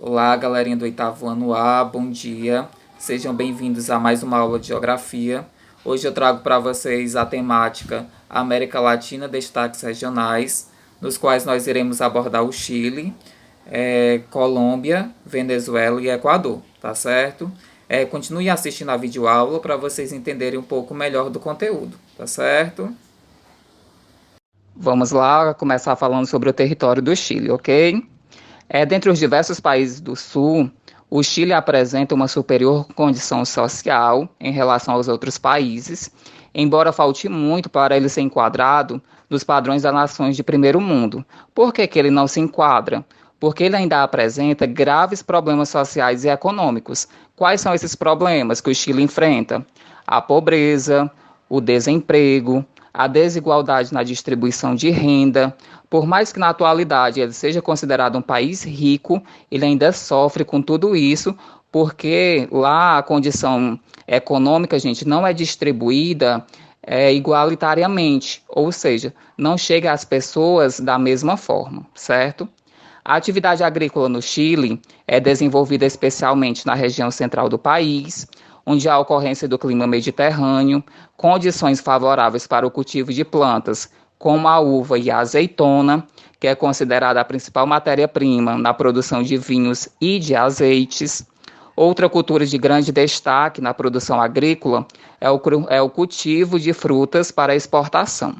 Olá, galerinha do oitavo ano A, bom dia. Sejam bem-vindos a mais uma aula de Geografia. Hoje eu trago para vocês a temática América Latina, destaques regionais, nos quais nós iremos abordar o Chile, Colômbia, Venezuela e Equador, tá certo? Continue assistindo a videoaula para vocês entenderem um pouco melhor do conteúdo, tá certo? Vamos lá começar falando sobre o território do Chile, ok? Dentre os diversos países do Sul, o Chile apresenta uma superior condição social em relação aos outros países, embora falte muito para ele ser enquadrado nos padrões das nações de primeiro mundo. Por que ele não se enquadra? Porque ele ainda apresenta graves problemas sociais e econômicos. Quais são esses problemas que o Chile enfrenta? A pobreza, o desemprego, a desigualdade na distribuição de renda. Por mais que na atualidade ele seja considerado um país rico, ele ainda sofre com tudo isso, porque lá a condição econômica, gente, não é distribuída igualitariamente, ou seja, não chega às pessoas da mesma forma, certo? A atividade agrícola no Chile é desenvolvida especialmente na região central do país, onde há ocorrência do clima mediterrâneo, condições favoráveis para o cultivo de plantas, como a uva e a azeitona, que é considerada a principal matéria-prima na produção de vinhos e de azeites. Outra cultura de grande destaque na produção agrícola é o cultivo de frutas para exportação.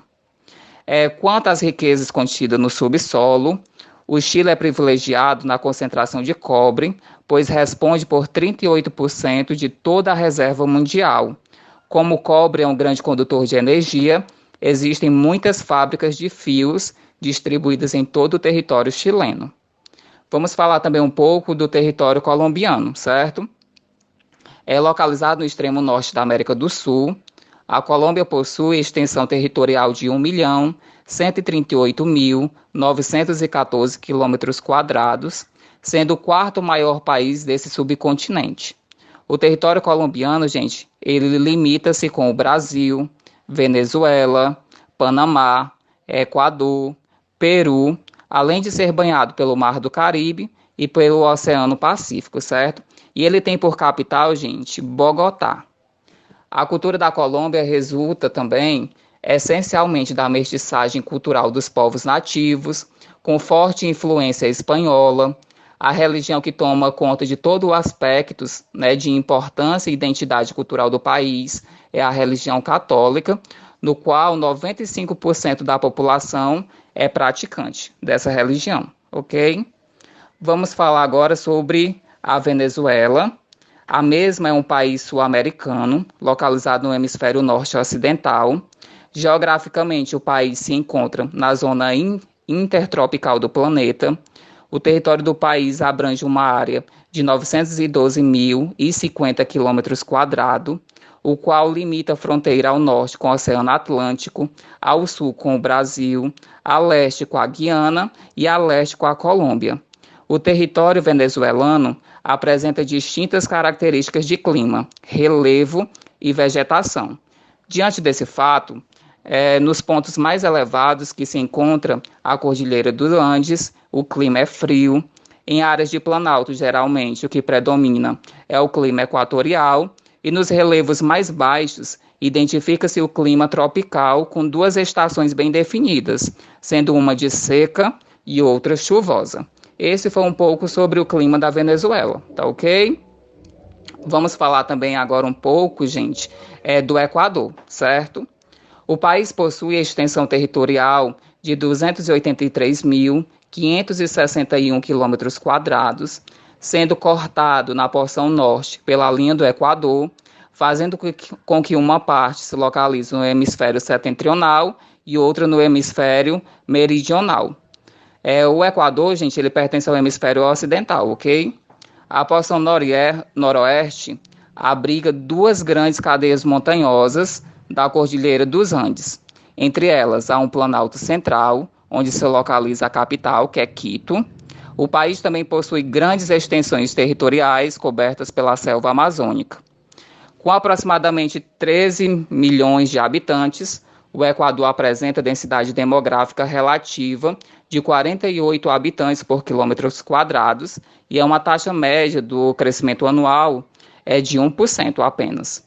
Quanto às riquezas contidas no subsolo, o Chile é privilegiado na concentração de cobre, pois responde por 38% de toda a reserva mundial. Como o cobre é um grande condutor de energia, existem muitas fábricas de fios distribuídas em todo o território chileno. Vamos falar também um pouco do território colombiano, certo? É localizado no extremo norte da América do Sul. A Colômbia possui extensão territorial de 1.138.914 km², sendo o quarto maior país desse subcontinente. O território colombiano, gente, ele limita-se com o Brasil, Venezuela, Panamá, Equador, Peru, além de ser banhado pelo Mar do Caribe e pelo Oceano Pacífico, certo? E ele tem por capital, gente, Bogotá. A cultura da Colômbia resulta também essencialmente da mestiçagem cultural dos povos nativos, com forte influência espanhola. A religião que toma conta de todos os aspectos, de importância e identidade cultural do país é a religião católica, no qual 95% da população é praticante dessa religião, ok? Vamos falar agora sobre a Venezuela. A mesma é um país sul-americano, localizado no hemisfério norte ocidental. Geograficamente, o país se encontra na zona intertropical do planeta. O território do país abrange uma área de 912.050 km², o qual limita a fronteira ao norte com o Oceano Atlântico, ao sul com o Brasil, a leste com a Guiana e a leste com a Colômbia. O território venezuelano apresenta distintas características de clima, relevo e vegetação. Diante desse fato, nos pontos mais elevados que se encontra a Cordilheira dos Andes, o clima é frio. Em áreas de planalto, geralmente, o que predomina é o clima equatorial. E nos relevos mais baixos, identifica-se o clima tropical com duas estações bem definidas, sendo uma de seca e outra chuvosa. Esse foi um pouco sobre o clima da Venezuela, tá ok? Vamos falar também agora um pouco, gente, do Equador, certo? O país possui extensão territorial de 283.561 km², sendo cortado na porção norte pela linha do Equador, fazendo com que uma parte se localize no hemisfério setentrional e outra no hemisfério meridional. O Equador, gente, ele pertence ao hemisfério ocidental, ok? A porção noroeste abriga duas grandes cadeias montanhosas da Cordilheira dos Andes. Entre elas, há um planalto central, onde se localiza a capital, que é Quito. O país também possui grandes extensões territoriais cobertas pela selva amazônica. Com aproximadamente 13 milhões de habitantes, O Equador apresenta densidade demográfica relativa de 48 habitantes por quilômetros quadrados e é uma taxa média do crescimento anual de 1% apenas.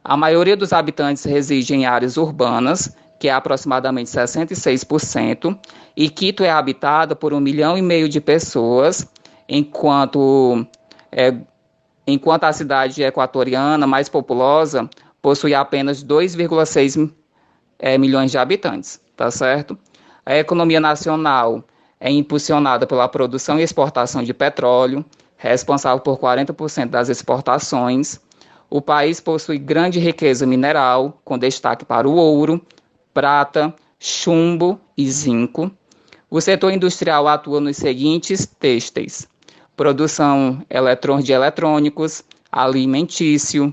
A maioria dos habitantes reside em áreas urbanas, que é aproximadamente 66%, e Quito é habitada por 1,5 milhão de pessoas, enquanto a cidade equatoriana mais populosa possui apenas 2,6 milhões de habitantes, tá certo? A economia nacional é impulsionada pela produção e exportação de petróleo, responsável por 40% das exportações. O país possui grande riqueza mineral, com destaque para o ouro, prata, chumbo e zinco. O setor industrial atua nos seguintes têxteis: produção de eletrônicos, alimentício,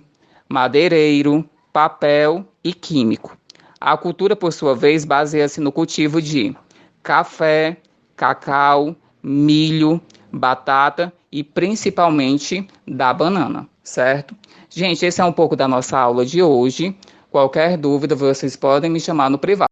madeireiro, papel e químico. A cultura, por sua vez, baseia-se no cultivo de café, cacau, milho, batata e principalmente da banana, certo? Gente, esse é um pouco da nossa aula de hoje. Qualquer dúvida, vocês podem me chamar no privado.